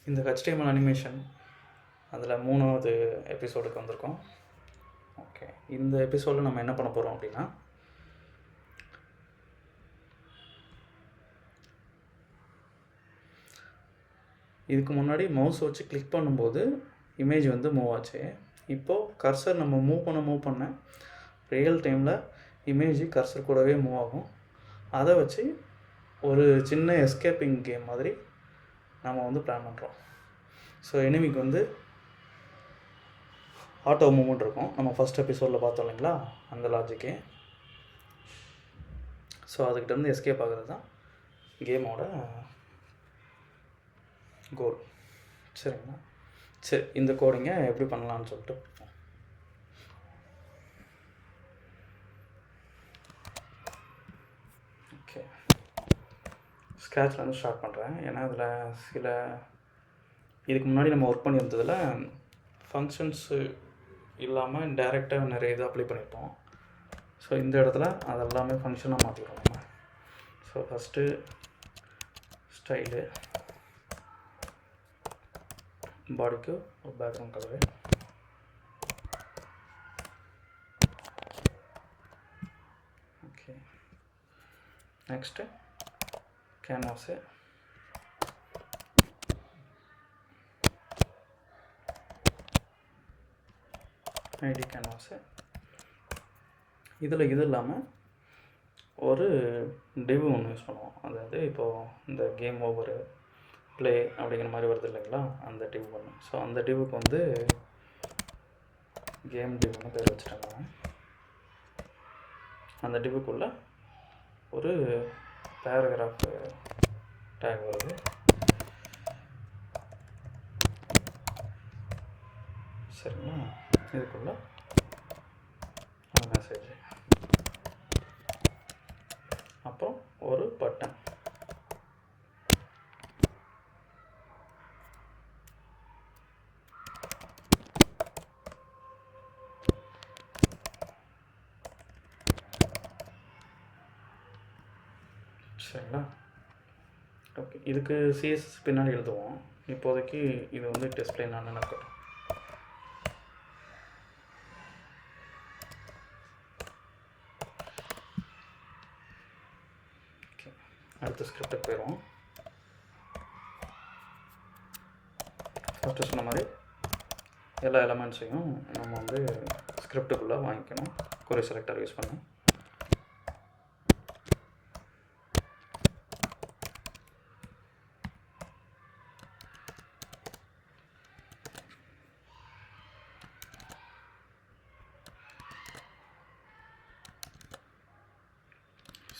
இந்த HTML animation அதில் 3வது எபிசோடுக்கு வந்திருக்கோம். ஓகே, இந்த எபிசோடில் நம்ம என்ன பண்ண போகிறோம் அப்படின்னா, இதுக்கு முன்னாடி மவுஸ் வச்சு கிளிக் பண்ணும்போது இமேஜ் வந்து மூவ் ஆச்சு. இப்போது கர்சர் நம்ம மூவ் பண்ண ரியல் டைமில் இமேஜ் கர்சர் கூடவே மூவ் ஆகும். அதை வச்சு ஒரு சின்ன எஸ்கேப்பிங் கேம் மாதிரி நம்ம வந்து பிளான் பண்ணுறோம். ஸோ எனிமிக்கு வந்து ஆட்டோ மூவ்மெண்ட் இருக்கும். நம்ம ஃபஸ்ட் எபிசோடில் பார்த்தோம் இல்லைங்களா, அந்த லாஜிக்கே. ஸோ அதுக்கிட்டேருந்து எஸ்கேப் ஆகிறது தான் கேமோட கோல். சரிங்களா? சரி, இந்த கோடிங்கை எப்படி பண்ணலான்னு சொல்லிட்டு ஓகே, ஸ்க்ராட்ச்லேருந்து ஸ்டார்ட் பண்ணுறேன். ஏன்னா அதில் சில இதுக்கு முன்னாடி நம்ம ஒர்க் பண்ணியிருந்ததில் ஃபங்க்ஷன்ஸு இல்லாமல் டைரெக்டாக நிறைய இது அப்ளை பண்ணியிருப்போம். ஸோ இந்த இடத்துல அதெல்லாமே ஃபங்க்ஷனாக மாற்றிடுவோம் நம்ம. ஸோ ஃபஸ்ட்டு ஸ்டைலு, பாடிக்கு ஒரு background colour, okay. Next canvas, ID canvas. இதில் இது இல்லாமல் ஒரு டிவ் ஒன்று யூஸ் பண்ணுவோம். அதாவது இப்போது இந்த கேம் ஓவரு ப்ளே அப்படிங்கிற மாதிரி வருது இல்லைங்களா, அந்த டிவ் ஒன்று. ஸோ அந்த டிவுக்கு வந்து கேம் டிவ்னு பேர் வச்சுட்டாங்க. அந்த டிவுக்குள்ளே ஒரு பேராகிராஃப் டேக் வருது. சரிங்களா? இதுக்குள்ள அந்த மெசேஜ், அப்புறம் ஒரு பட்டன். சரிங்களா? ஓகே, இதுக்கு சிஎஸ்எஸ் பின்னாடி எழுதுவோம். இப்போதைக்கு இது வந்து டிஸ்பிளே நான் நினைக்கிறேன். ஓகே, அடுத்த ஸ்கிரிப்டுக்கு போயிடுவோம். ஃபஸ்ட்டு சொன்ன மாதிரி எல்லா எலமெண்ட்ஸையும் நம்ம வந்து ஸ்கிரிப்டுக்குள்ளே வாங்கிக்கணும். கொரி செலக்டர் யூஸ் பண்ணி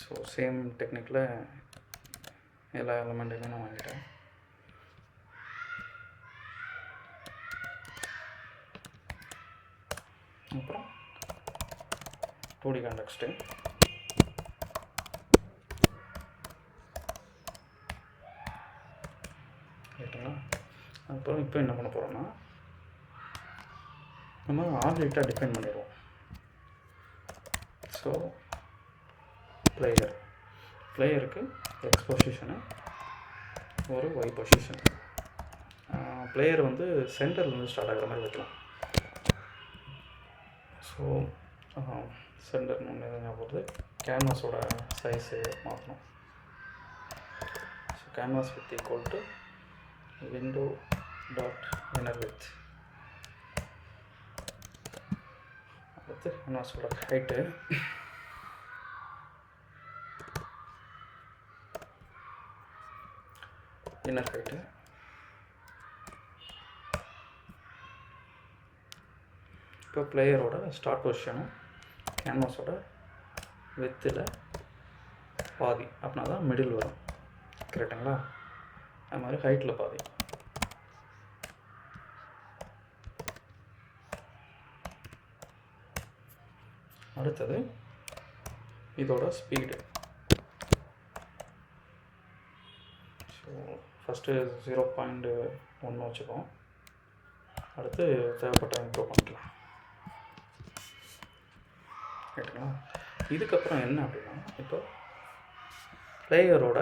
ஸோ சேம் டெக்னிக்கில் எல்லா எலமெண்ட்டையுமே நான் வாங்கிட்டேன். அப்புறம் 2D கான்டெக்ஸ்ட்டு, ரைட்டுங்களா? அப்புறம் இப்போ என்ன பண்ண போகிறோம்னா, நம்ம ஆப்ஜெக்டாக டிஃபைன் பண்ணிடுவோம். ஸோ பிளேயருக்கு எக்ஸ் பொசிஷனு, ஒரு ஒய் பொசிஷன். பிளேயர் வந்து சென்டர்லேருந்து ஸ்டார்ட் ஆகிற மாதிரி வைக்கலாம். ஸோ சென்டர்னு ஒன்று ஞாபகம் வருது. கேன்வாஸோட சைஸு மாற்றணும். So canvas with equal to window dot inner with. அடுத்து கேன்வாஸோட ஹைட்டு, இன்னர் ஹைட்டு. இப்போ பிளேயரோட ஸ்டார்ட் பொசிஷனும் கேன்வாஸோட வித்தில் பாதி, அப்படின்னா தான் மிடில் வரும். கரெக்டுங்களா? அது மாதிரி ஹைட்டில் பாதி. அடுத்தது இதோட ஸ்பீடு. ஸோ ஃபஸ்ட்டு 0.1 வச்சுப்போம். அடுத்து தேவைப்பட்ட இம்ப்ரூவ் பண்ணிக்கலாம். ரைட்டுங்களா? இதுக்கப்புறம் என்ன அப்படின்னா, இப்போ பிளேயரோட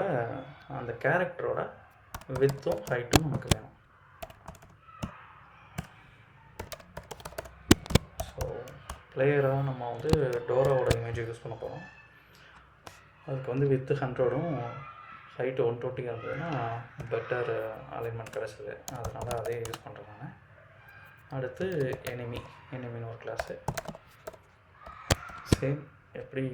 அந்த கேரக்டரோட வித்தும் ஹைட்டும் நமக்கு வேணும். பிளேயராக நம்ம வந்து டோராவோட இமேஜை யூஸ் பண்ண போகிறோம். அதுக்கு வந்து வித்து 100ம் ஹைட்டு 120 இருந்ததுன்னா பெட்டர் அலைன்மெண்ட் கிடச்சிது. அதனால் அதே யூஸ் பண்ணுறேன் நான். அடுத்து எனிமின்னு ஒரு கிளாஸு. சேம் எப்படி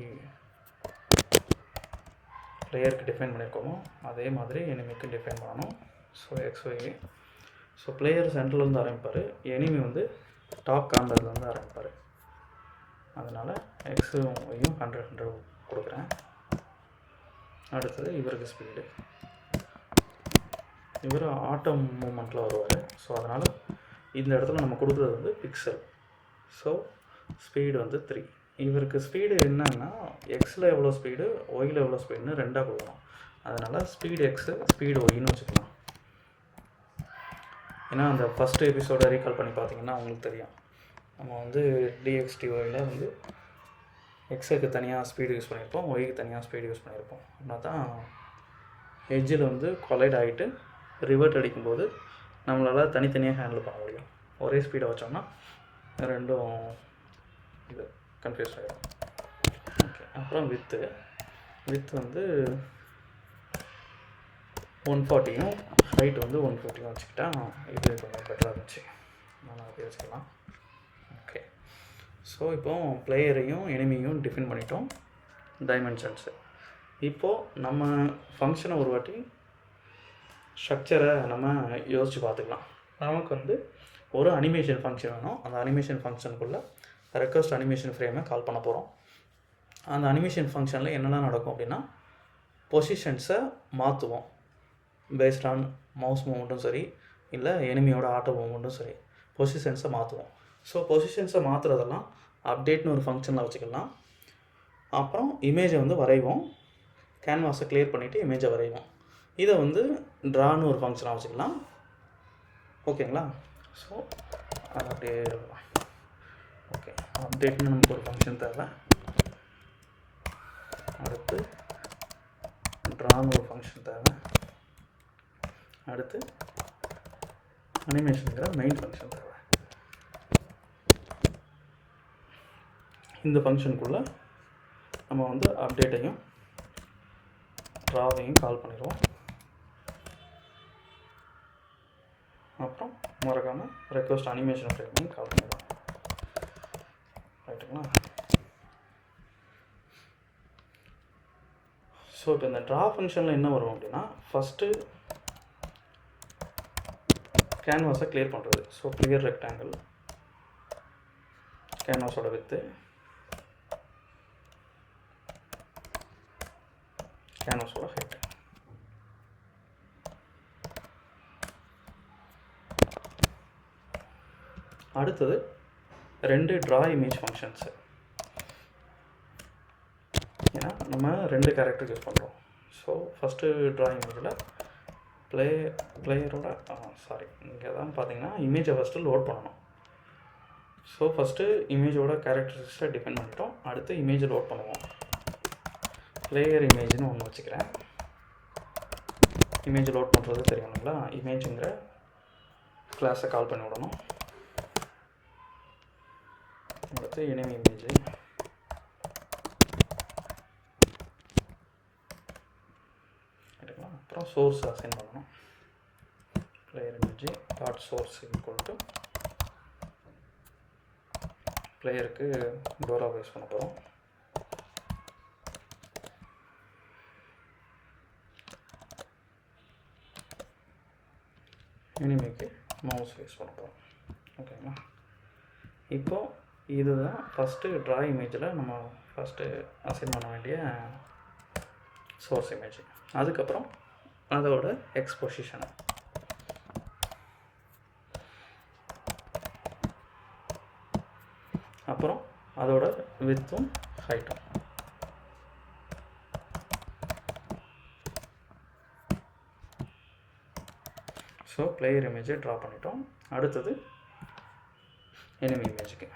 பிளேயருக்கு டிஃபைன் பண்ணியிருக்கோமோ அதே மாதிரி எனிமிக்கு டிஃபைன் பண்ணணும். So XY. ஸோ பிளேயர் சென்டர்லேருந்து ஆரம்பிப்பார், எனிமி வந்து டாப் கார்னர்லேருந்து ஆரம்பிப்பார். அதனால் X-யும் Y-யும் 100 கொடுக்குறேன். அடுத்தது இவருக்கு ஸ்பீடு. இவர் ஆட்டம் மூமெண்ட்டில் வருவார். ஸோ அதனால் இந்த இடத்துல நம்ம கொடுக்குறது வந்து பிக்சல். ஸோ ஸ்பீடு வந்து 3. இவருக்கு ஸ்பீடு என்னன்னா எக்ஸில் எவ்வளோ ஸ்பீடு, ஒயில் எவ்வளோ ஸ்பீடுன்னு 2ஆக கொடுக்கணும். அதனால் ஸ்பீடு எக்ஸு ஸ்பீடு ஒய்ன்னு வச்சுக்கலாம். ஏன்னா அந்த ஃபஸ்ட்டு எபிசோடை ரீகால் பண்ணி பார்த்தீங்கன்னா உங்களுக்கு தெரியும், நம்ம வந்து DxDyயில் வந்து எக்ஸுக்கு தனியாக ஸ்பீடு யூஸ் பண்ணியிருப்போம், ஒய்க்கு தனியாக ஸ்பீடு யூஸ் பண்ணியிருப்போம். அப்படின்னா தான் எட்ஜில் வந்து கொலைட் ஆகிட்டு ரிவர்ட் அடிக்கும்போது நம்மளால் தனித்தனியாக ஹேண்டில் பண்ண முடியும். ஒரே ஸ்பீடை வச்சோம்னா ரெண்டும் இது கன்ஃபியூஸ் ஆகிடும். ஓகே, அப்புறம் வித்து வந்து 140யும் ஹைட் வந்து 150யும் வச்சுக்கிட்டா இது கொஞ்சம் பெட்டராக இருந்துச்சு. நான் அப்படி வச்சுக்கலாம். ஓகே, ஸோ இப்போ பிளேயரையும் எனிமியும் டிஃபைன் பண்ணிட்டோம், டைமென்ஷன்ஸு. இப்போது நம்ம ஃபங்க்ஷனை ஒரு வாட்டி ஸ்ட்ரக்சரை நம்ம யோசித்து பார்த்துக்கலாம். நமக்கு வந்து ஒரு அனிமேஷன் ஃபங்க்ஷன் வேணும். அந்த அனிமேஷன் ஃபங்க்ஷனுக்குள்ளே ரெக்வஸ்ட் அனிமேஷன் ஃப்ரேமை கால் பண்ண போகிறோம். அந்த அனிமேஷன் ஃபங்க்ஷனில் என்னென்ன நடக்கும் அப்படின்னா, பொசிஷன்ஸை மாற்றுவோம். பேஸ்ட் ஆன் மவுஸ் மூமெண்ட்டும் சரி, இல்லை எனிமியோட ஆட்டோ மூமெண்ட்டும் சரி, பொசிஷன்ஸை மாற்றுவோம். ஸோ பொசிஷன்ஸை மாற்றுறதெல்லாம் அப்டேட்னு ஒரு ஃபங்க்ஷனில் வச்சுக்கலாம். அப்புறம் இமேஜை வந்து வரைவோம். கேன்வாஸை கிளியர் பண்ணிவிட்டு இமேஜை வரைவோம். இதை வந்து ட்ரான்னு ஒரு ஃபங்க்ஷனாக வச்சுக்கலாம். ஓகேங்களா? ஸோ அது அப்படியே ஓகே. அப்டேட்னு நமக்கு ஒரு ஃபங்க்ஷன் தேவை. அடுத்து ட்ரான்னு ஒரு ஃபங்க்ஷன் தேவை. அடுத்து அனிமேஷனுங்கிற மெயின் ஃபங்க்ஷன் தேவை. இந்த ஃபங்க்ஷனுக்குள்ளே நம்ம வந்து அப்டேட்டையும் ட்ராவையும் கால் பண்ணிடுவோம். அப்புறம் மறக்காமல் ரெக்வஸ்ட் அனிமேஷன் ஃப்ரேமையும் கால் பண்ணிடுவோம். ரைட்டுங்களா? ஸோ இப்போ இந்த ட்ரா ஃபங்க்ஷனில் என்ன வரும் அப்படின்னா, ஃபஸ்ட்டு கேன்வாஸை கிளியர் பண்ணுறது. So clear rectangle, கேன்வாஸோட with, கேன்வாஸோட height. அடுத்தது 2 ட்ரா இமேஜ் ஃபங்க்ஷன்ஸு. ஏன்னா நம்ம 2 கேரக்டர் யூஸ் பண்ணுறோம். ஸோ ஃபஸ்ட்டு ட்ரா இமேஜில் பிளேயரோட இங்கே தான் பார்த்தீங்கன்னா இமேஜை ஃபஸ்ட்டு லோட் பண்ணணும். ஸோ ஃபஸ்ட்டு இமேஜோட கேரக்டரிஸ்டிக்ஸை டிஃபைன் பண்ணிட்டோம். அடுத்து இமேஜை லோட் பண்ணுவோம். பிளேயர் இமேஜ்னு ஒன்று வச்சுக்கிறேன். இமேஜ் லோட் பண்ணுறது தெரியுங்களா? இமேஜுங்கிற கிளாஸை கால் பண்ணி விடணும். அடுத்து எனிமி இமேஜ், அப்புறம் சோர்ஸ் அசைன் பண்ணணும். Player image dot source equal to பிளேயருக்கு டோரா யூஸ் பண்ண போகிறோம். எனிமிக்கு மவுஸ் யூஸ் பண்ண போகிறோம். ஓகேங்களா? இப்போது இதுதான் ஃபஸ்ட்டு ட்ரா இமேஜில் நம்ம ஃபஸ்ட்டு அசைன் பண்ண வேண்டிய சோர்ஸ் இமேஜ். அதுக்கப்புறம் அதோட எக்ஸ்பொசிஷன், அப்புறம் அதோட வித்தும் ஹைட்டும். ஸோ பிளேயர் இமேஜை ட்ரா பண்ணிட்டோம். அடுத்தது எனிமி இமேஜுக்கு.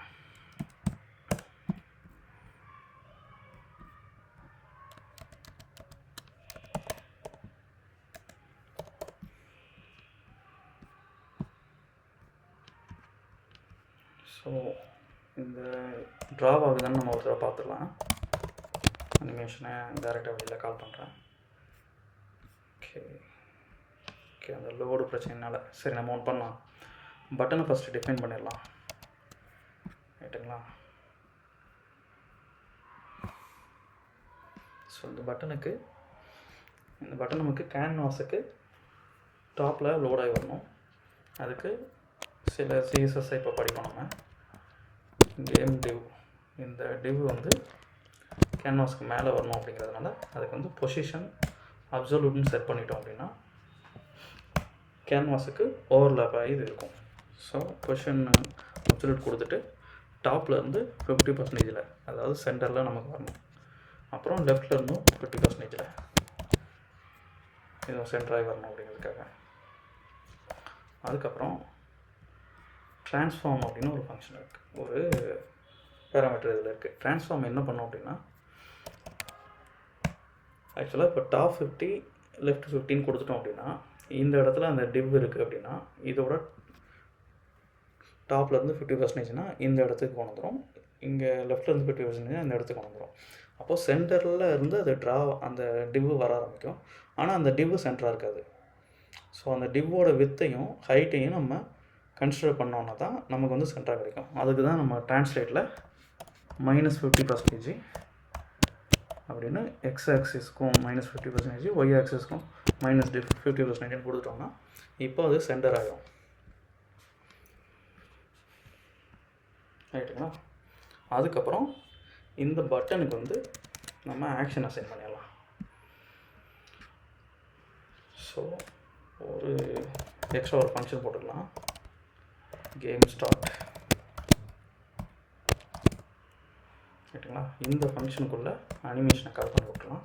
ஸோ இந்த ட்ராவ் ஆகுதுன்னு நம்ம ஒரு தடவை பார்த்துடலாம். அனிமேஷனை டேரெக்டாக வெளியில் கால் பண்ணுறேன். ஓகே ஓகே, அந்த லோடு பிரச்சனைனால சரி நம்ம ஒன் பண்ணலாம். பட்டனை ஃபஸ்ட்டு டிஃபைன் பண்ணிடலாம். ரைட்டுங்களா? ஸோ இந்த பட்டன் நமக்கு கேன்வாஸுக்கு டாப்பில் லோடாகி வரணும். அதுக்கு சில சிஎஸ்எஸ்ஸை இப்போ படிப்போம் நம்ம. கேம் டிவ், இந்த டிவ் வந்து கேன்வாஸ்க்கு மேலே வரணும் அப்படிங்கிறதுனால அதுக்கு வந்து பொசிஷன் அப்சல்யூட்னு செட் பண்ணிட்டோம் அப்படின்னா கேன்வாஸுக்கு ஓவர்லேப் ஆகி இது இருக்கும். ஸோ பொசிஷன் அப்சல்யூட் கொடுத்துட்டு டாப்பில் இருந்து 50%, அதாவது சென்டரில் நமக்கு வரணும். அப்புறம் லெஃப்டில் இருந்தும் 50%, இதுவும் சென்டராகி வரணும் அப்படிங்கிறதுக்காக. அதுக்கப்புறம் ட்ரான்ஸ்ஃபார்ம் அப்படின்னு ஒரு ஃபங்க்ஷன் இருக்குது, ஒரு பேராமீட்டர் இதில் இருக்குது. ட்ரான்ஸ்ஃபார்ம் என்ன பண்ணோம் அப்படின்னா, ஆக்சுவலாக இப்போ டாப் 50 லெஃப்ட் 15 கொடுத்துட்டோம் அப்படின்னா இந்த இடத்துல அந்த டிவ் இருக்குது அப்படின்னா இதோட டாப்லேருந்து 50%னா இந்த இடத்துக்கு கொண்டு வந்துடும். இங்கே லெஃப்ட்லேருந்து 50% இந்த இடத்துக்கு கொண்டு வந்துடும். அப்போது சென்டரில் இருந்து அது அந்த டிவ்வு வர ஆரம்பிக்கும். ஆனால் அந்த டிவ்வு சென்டராக இருக்காது. ஸோ அந்த டிவ்வோட வித்தையும் ஹைட்டையும் நம்ம கன்சிடர் பண்ணோன்னா தான் நமக்கு வந்து சென்டராக கிடைக்கும். அதுக்கு தான் நம்ம ட்ரான்ஸ்லேட்டில் -50% அப்படின்னு எக்ஸ் ஆக்சிஸ்க்கும் -50%, ஒய் ஆக்சிஸ்க்கும் -50% கொடுத்துட்டோம்னா இப்போ அது சென்டர் ஆகிடும். ரைட்டுங்களா? அதுக்கப்புறம் இந்த பட்டனுக்கு வந்து நம்ம ஆக்ஷன் அசைன் பண்ணிடலாம். ஸோ ஒரு எக்ஸ்ட்ரா ஒரு ஃபங்க்ஷன் போட்டுக்கலாம், கேம் ஸ்டார்ட். ரைட்டுங்களா? இந்த ஃபங்க்ஷனுக்குள்ளே அனிமேஷனை கால் பண்ணி விட்டுலாம்.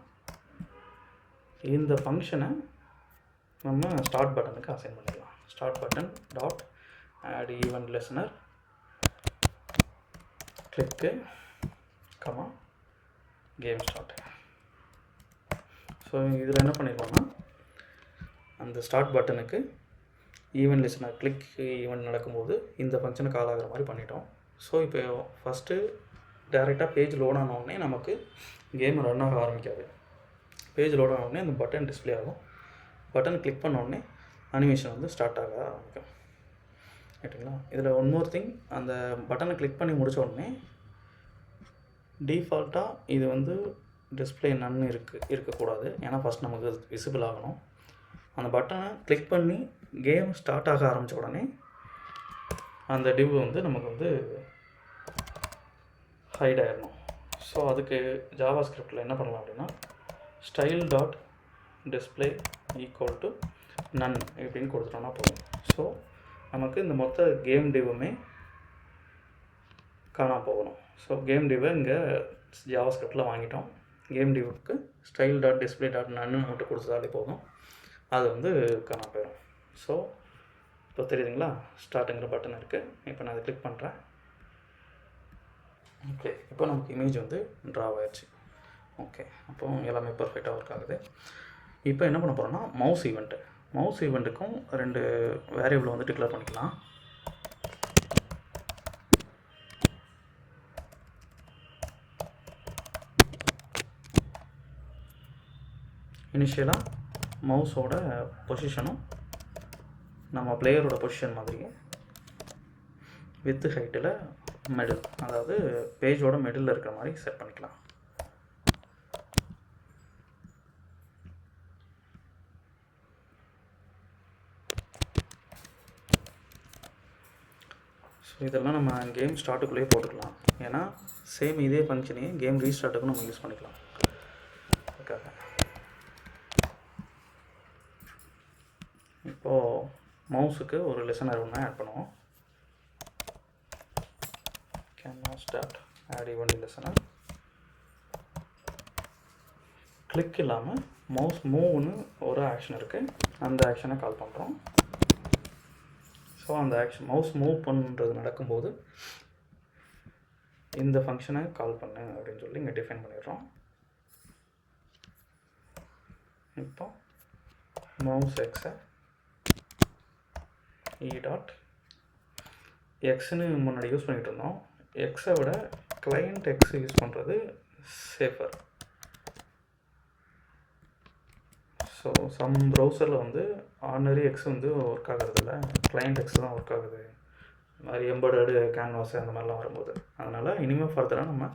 இந்த ஃபங்க்ஷனை நம்ம ஸ்டார்ட் பட்டனுக்கு அசைன் பண்ணிடலாம். Start button dot add event listener click comma game start. So இதில் என்ன பண்ணியிருக்கோம்னா, அந்த ஸ்டார்ட் பட்டனுக்கு ஈவெண்ட் லிசனர் கிளிக் ஈவெண்ட் நடக்கும்போது இந்த ஃபங்க்ஷனை கால் ஆகிற மாதிரி பண்ணிட்டோம். ஸோ இப்போ ஃபஸ்ட்டு டேரெக்டாக பேஜ் லோட் ஆனோடனே நமக்கு கேம் ரன் ஆக ஆரம்பிக்காது. பேஜ் லோட் ஆனோடனே அந்த பட்டன் டிஸ்பிளே ஆகும். பட்டன் கிளிக் பண்ணோடனே அனிமேஷன் வந்து ஸ்டார்ட் ஆக ஆரம்பிக்கும். ரைட்டுங்களா? இதில் ஒன் மோர் திங், அந்த பட்டனை கிளிக் பண்ணி முடித்த உடனே டிஃபால்ட்டாக இது வந்து டிஸ்பிளே நன்னு இருக்கக்கூடாது. ஏன்னா ஃபஸ்ட் நமக்கு விசிபிள் ஆகணும். அந்த பட்டனை கிளிக் பண்ணி கேம் ஸ்டார்ட் ஆக ஆரம்பித்த உடனே அந்த டிவ் வந்து நமக்கு வந்து ஹைட் ஆகிடணும். ஸோ அதுக்கு ஜாவா ஸ்கிரிப்டில் என்ன பண்ணலாம் அப்படின்னா, style dot display equal to none இப்படின்னு கொடுத்துட்டோம்னா போதும். ஸோ நமக்கு இந்த மொத்த கேம் டிவ்வுமே காணாமல் போகணும். ஸோ கேம் டிவ்வை இங்கே ஜாவா ஸ்கிரிப்டில் வாங்கிட்டோம். கேம் டிவ்வுக்கு style dot display dot none மட்டும் கொடுத்ததாலே போதும், அது வந்து காணாமல் போயிடும். ஸோ இப்போ தெரியுதுங்களா, ஸ்டார்ட்டுங்கிற பட்டன் இருக்குது. இப்போ நான் அதை கிளிக் பண்ணுறேன். ஓகே, இப்போ நமக்கு இமேஜ் வந்து ட்ராவ் ஆயிடுச்சு. ஓகே, அப்போ எல்லாமே பர்ஃபெக்டாக ஒர்க் ஆகுது. இப்போ என்ன பண்ண போகிறோம்னா, மவுஸ் ஈவெண்ட்டுக்கும் 2 வேரியபிள் வந்து டிக்ளேர் பண்ணிக்கலாம். இனிஷியலாக மவுஸோட பொசிஷனும் நம்ம பிளேயரோட பொசிஷன் மாதிரியே வித் ஹைட்டில் மிடில், அதாவது பேஜோட மிடில் இருக்கிற மாதிரி செட் பண்ணிக்கலாம். ஸோ இதெல்லாம் நம்ம கேம் ஸ்டார்ட்டுக்குள்ளேயே போட்டுக்கலாம். ஏன்னா சேம் இதே ஃபங்க்ஷனையே கேம் ரீஸ்டார்ட்டுக்கும் நம்ம யூஸ் பண்ணிக்கலாம். அதுக்காக இப்போது மவுஸுக்கு ஒரு லிசனர் ஒன்று ஆட் பண்ணுவோம். Canvas dot add event listener. Click இல்லாமல் மவுஸ் மூவ்னு ஒரு ஆக்ஷன் இருக்குது, அந்த ஆக்ஷனை கால் பண்ணுறோம். ஸோ அந்த ஆக்ஷன் மவுஸ் மூவ் பண்ணுறது நடக்கும்போது இந்த ஃபங்க்ஷனை கால் பண்ணு அப்படின்னு சொல்லி இங்கே டிஃபைன் பண்ணிடுறோம். இப்போ மவுஸ் எக்ஸை இ டாட் எக்ஸ்னு முன்னாடி யூஸ் பண்ணிகிட்டு இருந்தோம், எக்ஸை விட கிளைண்ட் எக்ஸ் யூஸ் பண்ணுறது சேஃபர். ஸோ சம் ப்ரௌசரில் வந்து ஆர்டினரி எக்ஸ் வந்து ஒர்க் ஆகிறதில்ல, கிளைண்ட் எக்ஸ் தான் ஒர்க் ஆகுது. இந்த மாதிரி எம்பர்டடு கேன்வாஸ் அந்த மாதிரிலாம் வரும்போது, அதனால் இனிமேல் ஃபர்தராக நம்ம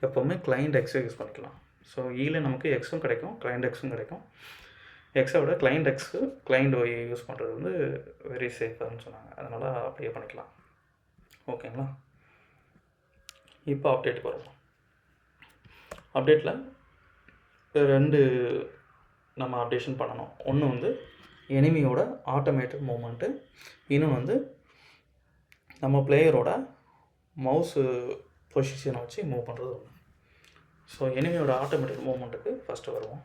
எப்போவுமே கிளைண்ட் எக்ஸை யூஸ் பண்ணிக்கலாம். ஸோ ஈல நமக்கு எக்ஸும் கிடைக்கும், கிளைண்ட் எக்ஸும் கிடைக்கும். எக்ஸை விட client X client Y use பண்ணுறது வந்து வெரி சேஃபர்னு சொன்னாங்க. அதனால் அப்படியே பண்ணிக்கலாம். ஓகேங்களா? இப்போ அப்டேட்டுக்கு வருவோம். அப்டேட்டில் 2 நம்ம அப்டேஷன் பண்ணணும். ஒன்று வந்து எனிமியோட ஆட்டோமேட்டட் மூமெண்ட்டு, இன்னொன்று வந்து நம்ம பிளேயரோட மவுஸு பொசிஷனை வச்சு மூவ் பண்ணுறது ஒன்று. ஸோ எனிமியோட ஆட்டோமேட்டட் மூமெண்ட்டுக்கு ஃபஸ்ட்டு வருவோம்.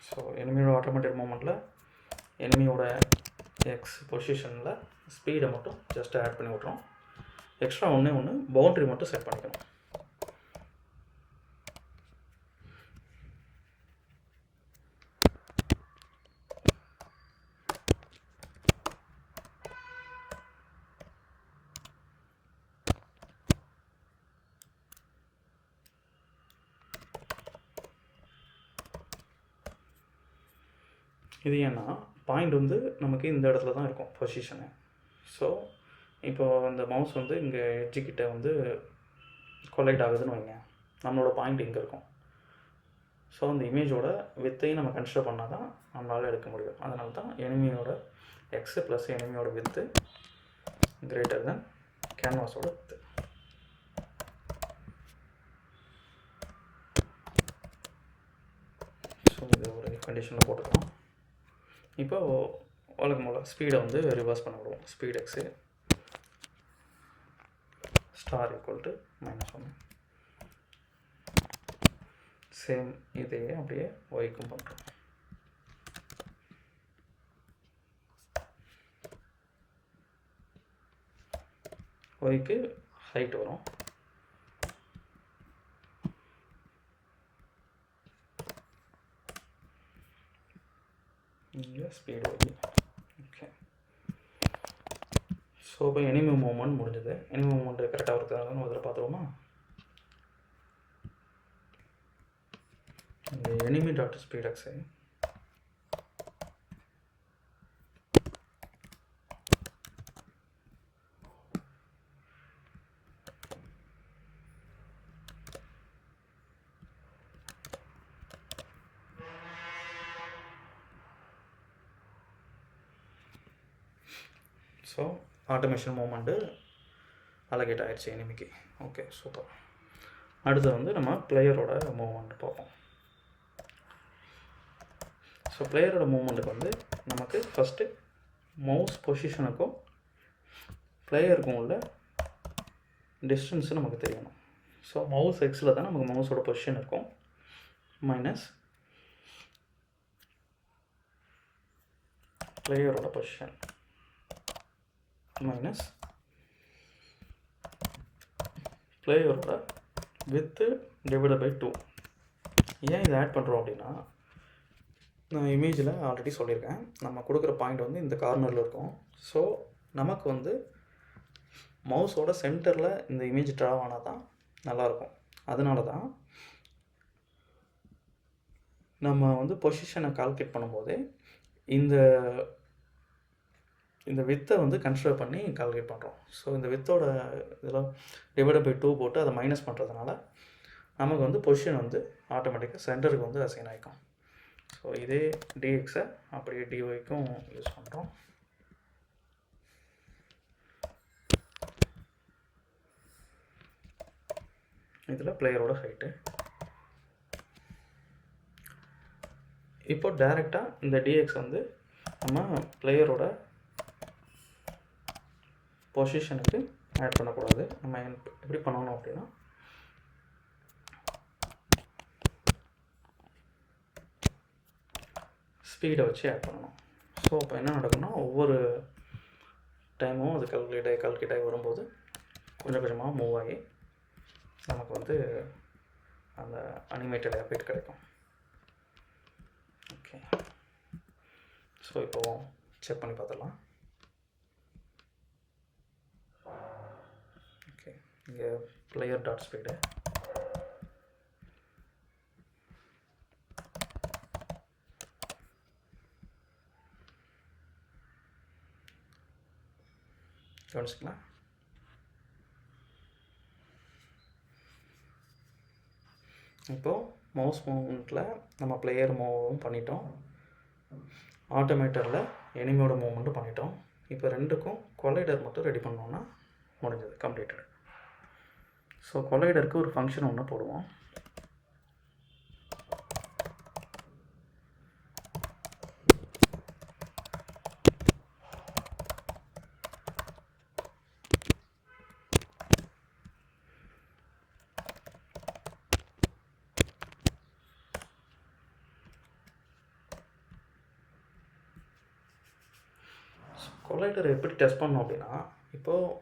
ஸோ எனிமியோட ஆட்டோமேட்டட் மூமெண்ட்டில் எனிமியோட எக்ஸ் பொசிஷனில் ஸ்பீடை மட்டும் ஜஸ்ட் ஆட் பண்ணி விட்றோம். எக்ஸ்ட்ரா ஒன்று பவுண்ட்ரி மட்டும் செட் பண்ணிக்கணும். இது ஏன்னா பாயிண்ட் வந்து நமக்கு இந்த இடத்துல தான் இருக்கும் பொசிஷனு. ஸோ இப்போது இந்த மவுஸ் வந்து இங்கே எட்ஜுக்கிட்ட வந்து கொலைட் ஆகுதுன்னு வைங்க, நம்மளோட பாயிண்ட் இங்கே இருக்கும். ஸோ அந்த இமேஜோட வித்தையும் நம்ம கன்சிடர் பண்ணால் தான் நம்மளால் எடுக்க முடியும். அதனால தான் எனிமியோட x plus எனிமியோட with greater than கேன்வாஸோட with. So இது ஒரு கண்டிஷனில் போட்டுக்கலாம். இப்போ வழக்கம் போல் ஸ்பீடை வந்து ரிவர்ஸ் பண்ண விடுவோம். Speed X star equal to -1. Same இதையே அப்படியே ஒய்க்கும் பண்ணுறோம். ஒய்க்கு ஹைட் வரும். இங்கே ஸ்பீடு ஒய். ஓகே. ஸோ இப்போ எனிமி மூவ்மெண்ட் முடிஞ்சது. எனிமி மூவ்மெண்ட் கரெக்டாக இருக்கிறதால அதில் பார்த்துருவோமா? இந்த enemy dot speed X so automation moment allocate ஆகிடுச்சு எனிமிக்கு. Okay, super. அடுத்து வந்து நம்ம பிளேயரோட மூவ்மெண்ட் பார்ப்போம். ஸோ பிளேயரோட மூவ்மெண்ட்டுக்கு வந்து நமக்கு ஃபஸ்ட்டு மவுஸ் பொசிஷனுக்கும் பிளேயருக்கும் உள்ள டிஸ்டன்ஸு நமக்கு தெரியணும். ஸோ மவுஸ் எக்ஸில் தான் நமக்கு மவுஸோட பொசிஷன் இருக்கும், மைனஸ் பிளேயரோட பொசிஷன் மைனஸ் பிளேயரோட வித்து டிவைடட் பை 2. ஏன் இதை ஆட் பண்ணுறோம் அப்படின்னா, நான் இமேஜில் ஆல்ரெடி சொல்லியிருக்கேன், நம்ம கொடுக்குற பாயிண்ட் வந்து இந்த கார்னரில் இருக்கும். ஸோ நமக்கு வந்து மவுஸோட சென்டரில் இந்த இமேஜ் ட்ரா ஆனால் தான் நல்லாயிருக்கும். அதனால தான் நம்ம வந்து பொசிஷனை கால்குலேட் பண்ணும்போது இந்த வித்தை வந்து கன்சிடர் பண்ணி கால்குலேட் பண்ணுறோம். ஸோ இந்த வித்தோட இதில் டிவைடட் பை 2 போட்டு அதை மைனஸ் பண்ணுறதுனால நமக்கு வந்து பொசிஷன் வந்து ஆட்டோமேட்டிக்காக சென்டருக்கு வந்து அசைன் ஆகிக்கும். ஸோ இதே டிஎக்ஸை அப்படியே டிஒய்க்கும் யூஸ் பண்ணுறோம். இதில் பிளேயரோட ஹைட்டு. இப்போ டைரெக்டாக இந்த டிஎக்ஸ் வந்து நம்ம பிளேயரோட பொசிஷனுக்கு ஆட் பண்ணக்கூடாது. நம்ம எப்படி பண்ணணும் அப்படின்னா, ஸ்பீடை வச்சு ஆட் பண்ணணும். ஸோ இப்போ என்ன நடக்கும்னா, ஒவ்வொரு டைமும் அது கால்குலேட் ஆகி வரும்போது கொஞ்சம் கொஞ்சமாக மூவ் ஆகி நமக்கு வந்து அந்த அனிமேட்டட் எஃபெக்ட் கிடைக்கும். ஓகே, ஸோ இப்போது செக் பண்ணி பார்த்துடலாம். ஓகே, இங்கே பிளேயர் டாட் ஸ்பீடு, கவனிச்சிக்கலாம். இப்போது மவுஸ் மூவ்மெண்ட்டில் நம்ம பிளேயர் மூவும் பண்ணிட்டோம், ஆட்டோமேட்டரில் எனிமியோட மூவ்மெண்ட்டும் பண்ணிட்டோம். இப்போ ரெண்டுக்கும் கொலைடர் மட்டும் ரெடி பண்ணோன்னா முடிஞ்சது, கம்ப்ளீட்டட். ஸோ கொலைடருக்கு ஒரு ஃபங்க்ஷன் ஒன்று போடுவோம். கொலைடர் எப்படி டெஸ்ட் பண்ணோம் அப்படின்னா, இப்போது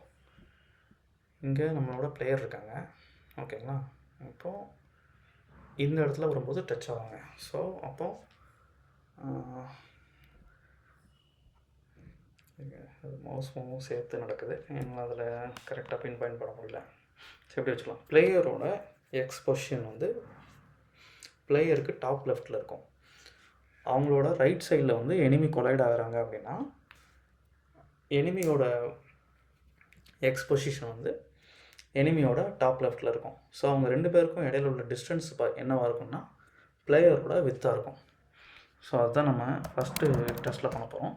இங்கே நம்மளோட பிளேயர் இருக்காங்க, ஓகேங்களா. இப்போது இந்த இடத்துல வரும்போது டச் ஆவாங்க. ஸோ அப்போது மவுஸ் மூவும் சேர்த்து நடக்குது, என்னால் அதில் கரெக்டாக பின் பாயிண்ட் பண்ண முடியல. ஸோ எப்படி வச்சுக்கலாம், பிளேயரோட எக்ஸ் பொசிஷன் வந்து பிளேயருக்கு டாப் லெஃப்டில் இருக்கும். அவங்களோட ரைட் சைடில் வந்து எனிமி கொலைட் ஆகிறாங்க அப்படின்னா எனிமியோட எக்ஸ் பொசிஷன் வந்து எனிமியோட டாப் லெஃப்டில் இருக்கும். ஸோ அவங்க ரெண்டு பேருக்கும் இடையில உள்ள டிஸ்டன்ஸ் என்னவாக இருக்கும்னா பிளேயரோட வித்தாக இருக்கும். ஸோ அதுதான் நம்ம ஃபஸ்ட்டு டெஸ்ட்டில் பண்ண போகிறோம்.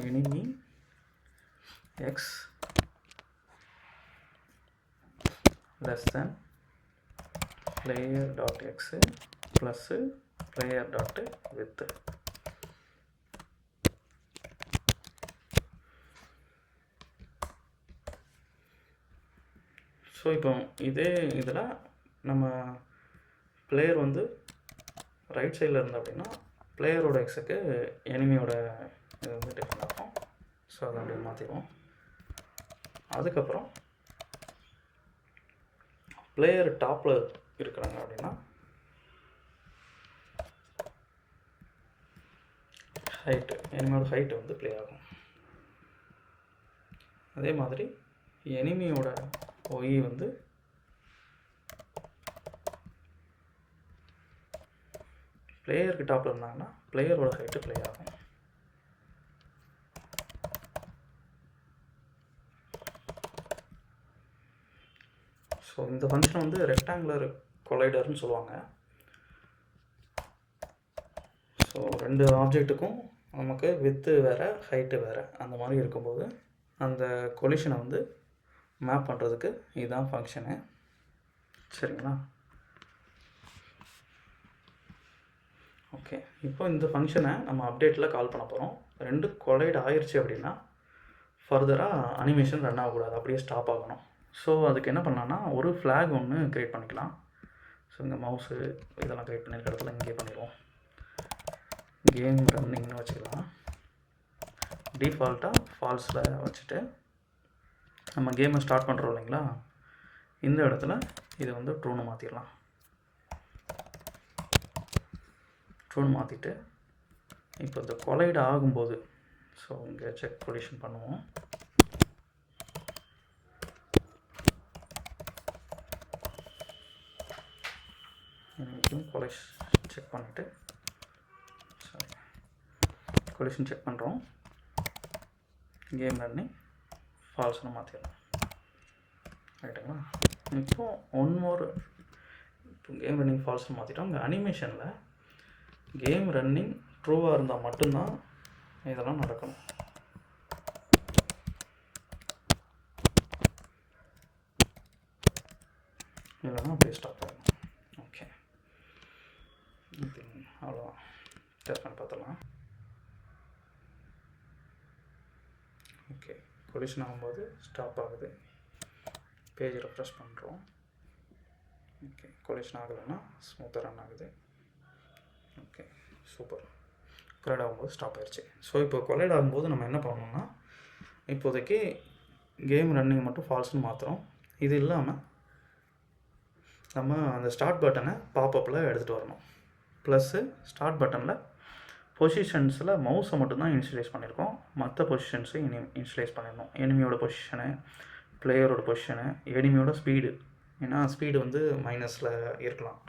Enemy x less than player dot x plus player dot width. So இப்போ இதே இதில் நம்ம பிளேயர் வந்து ரைட் சைடில் இருந்தால் அப்படின்னா பிளேயரோட எக்ஸுக்கு எனிமியோட இது வந்து டிஃப்ரெண்ட் ஆகும். ஸோ அதை அப்படியே மாற்றிடுவோம். அதுக்கப்புறம் பிளேயர் டாப்பில் இருக்கிறாங்க அப்படின்னா ஹைட்டு, எனிமியோட ஹைட்டு வந்து ப்ளே ஆகும். அதே மாதிரி எனிமியோட ஒய் வந்து பிளேயருக்கு டாப்பில் இருந்தாங்கன்னா பிளேயரோட ஹைட்டு ப்ளே ஆகும். ஸோ இந்த ஃபங்க்ஷன் வந்து ரெக்டாங்குலர் கொலைடர்னு சொல்லுவாங்க. ஸோ ரெண்டு ஆப்ஜெக்ட்டுக்கும் நமக்கு வித்து வேறு ஹைட்டு வேறு அந்த மாதிரி இருக்கும்போது அந்த கொலிஷனை வந்து மேப் பண்ணுறதுக்கு இதுதான் ஃபங்க்ஷனு, சரிங்களா. ஓகே, இப்போ இந்த ஃபங்க்ஷனை நம்ம அப்டேட்டில் கால் பண்ண போகிறோம். ரெண்டு கொலைட் ஆயிடுச்சு அப்படின்னா ஃபர்தராக அனிமேஷன் ரன் ஆகக்கூடாது, அப்படியே ஸ்டாப் ஆகணும். ஸோ அதுக்கு என்ன பண்ணலான்னா ஒரு ஃப்ளாக் ஒன்று க்ரியேட் பண்ணிக்கலாம். ஸோ இந்த மவுஸு இதெல்லாம் க்ரியேட் பண்ணியிருக்க இடத்துல இங்கே பண்ணிடுவோம். கேம் ரன்னிங்னு வச்சுக்கலாம். டிஃபால்ட்டாக ஃபால்ஸில் வச்சுட்டு நம்ம கேமை ஸ்டார்ட் பண்ணுறோம் இல்லைங்களா, இந்த இடத்துல இது வந்து ட்ரூன்னு மாற்றிடலாம். ட்ரூன்னு மாற்றிட்டு இப்போ இந்த கொலைட் ஆகும்போது ஸோ இங்கே செக் பொசிஷன் பண்ணுவோம். கொலிஷன் செக் பண்ணிவிட்டு கொலிஷன் செக் பண்ணுறோம். கேம் ரன்னிங் ஃபால்ஸ்னு மாற்றிடலாம், ரைட்டுங்களா. இப்போது ஒன் மோர், இப்போ கேம் ரன்னிங் ஃபால்ஸ்னு மாற்றிட்டோம். இங்கே அனிமேஷனில் கேம் ரன்னிங் ட்ரூவாக இருந்தால் மட்டும்தான் இதெல்லாம் நடக்கணும். இல்லைன்னா அப்படியே ஸ்டாப் ஆகிடும். ஓகே, அவ்வளோதான், டெஸ்ட் பண்ணி பார்த்துடலாம். ஓகே, கொலிஷன் ஆகும்போது ஸ்டாப் ஆகுது, பேஜ் ரெஃப்ரெஷ் பண்ணுறோம். ஓகே, கொலிஷன் ஆகலைன்னா ஸ்மூத்தாக ரன் ஆகுது. Okay, super. கொலைட் ஆகும்போது ஸ்டாப் ஆயிடுச்சு. ஸோ இப்போ கொலைட் ஆகும்போது நம்ம என்ன பண்ணணும்னா, இப்போதைக்கு கேம் ரன்னிங் மட்டும் ஃபால்ஸ்னு மாற்றுறோம். இது இல்லாமல் நம்ம அந்த ஸ்டார்ட் பட்டனை பாப்பப்பில் எடுத்துகிட்டு வரணும். ப்ளஸ்ஸு ஸ்டார்ட் பட்டனில் பொசிஷன்ஸில் மவுஸை மட்டும்தான் இனிஷியலைஸ் பண்ணியிருக்கோம். மற்ற பொசிஷன்ஸை இனிஷியலைஸ் பண்ணிடணும். எனிமியோட பொசிஷனு, பிளேயரோட பொசிஷனு, எனிமியோட ஸ்பீடு. ஏன்னா ஸ்பீடு வந்து மைனஸில் இருக்கலாம்.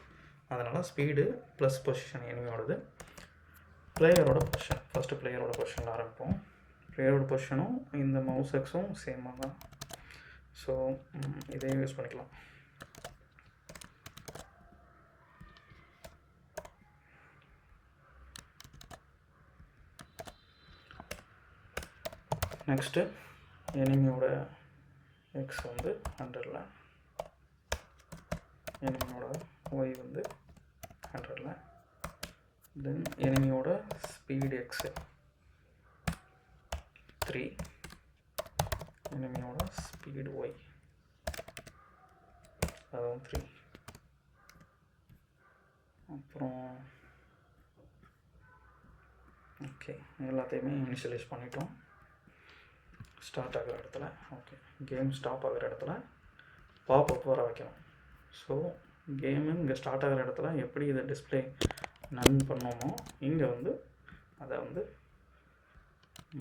அதனால் ஸ்பீடு ப்ளஸ் பொசிஷன் எனிமியோடது. பிளேயரோட பொசிஷன், ஃபஸ்ட்டு பிளேயரோட பொசிஷனில் ஆரம்பிப்போம். பிளேயரோட பொசிஷனும் இந்த மவுஸ் எக்ஸும் சேமாக தான். ஸோ இதையும் யூஸ் பண்ணிக்கலாம். நெக்ஸ்ட்டு எனிமியோட எக்ஸ் வந்து 100ல், எனிமியோட ஒய் வந்து 100ல், தென் எனிமியோட ஸ்பீடு எக்ஸு 3, எனிமியோட ஸ்பீடு ஒய் அதுவும் 3. அப்புறம் ஓகே, எல்லாத்தையுமே இனிஷியலைஸ் பண்ணிட்டோம். ஸ்டார்ட் ஆகிற இடத்துல, ஓகே, கேம் ஸ்டாப் ஆகிற இடத்துல பாப்அப் வர வைக்கணும். ஸோ கேமு இங்கே ஸ்டார்ட் ஆகிற இடத்துல எப்படி இதை டிஸ்பிளே நன் பண்ணோமோ இங்கே வந்து அதை வந்து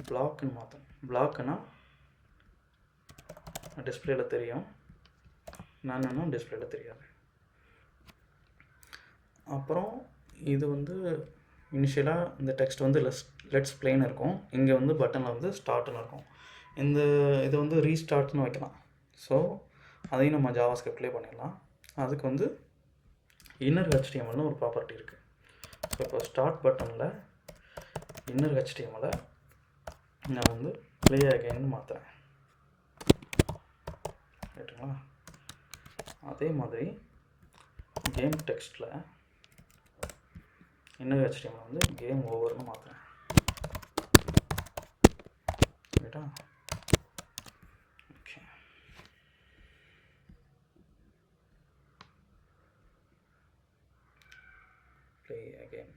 பிளாக்னு மாற்றணும். பிளாக்குன்னா டிஸ்பிளேயில் தெரியும், நன்னுன்னா டிஸ்பிளேயில் தெரியாது. அப்புறம் இது வந்து இனிஷியலாக இந்த டெக்ஸ்ட் வந்து லெட்ஸ் பிளேன்னு இருக்கும். இங்கே வந்து பட்டனில் வந்து ஸ்டார்ட்னு இருக்கும். இந்த இது வந்து ரீஸ்டார்ட்னு வைக்கலாம். ஸோ அதையும் நம்ம ஜாவாஸ்கிரிப்ட்லேயே பண்ணிடலாம். அதுக்கு வந்து இன்னர் HTMLனு ஒரு ப்ராப்பர்ட்டி இருக்குது. ஸோ இப்போ ஸ்டார்ட் பட்டனில் இன்னர் HTML நான் வந்து ப்ளே அகைன்னு மாற்றுறேன். ரைட்டுங்களா? அதே மாதிரி கேம் டெக்ஸ்ட்டில் இன்னர் HTML வந்து கேம் ஓவர்னு மாற்றுறேன். ரைட்டா? Okay, play again.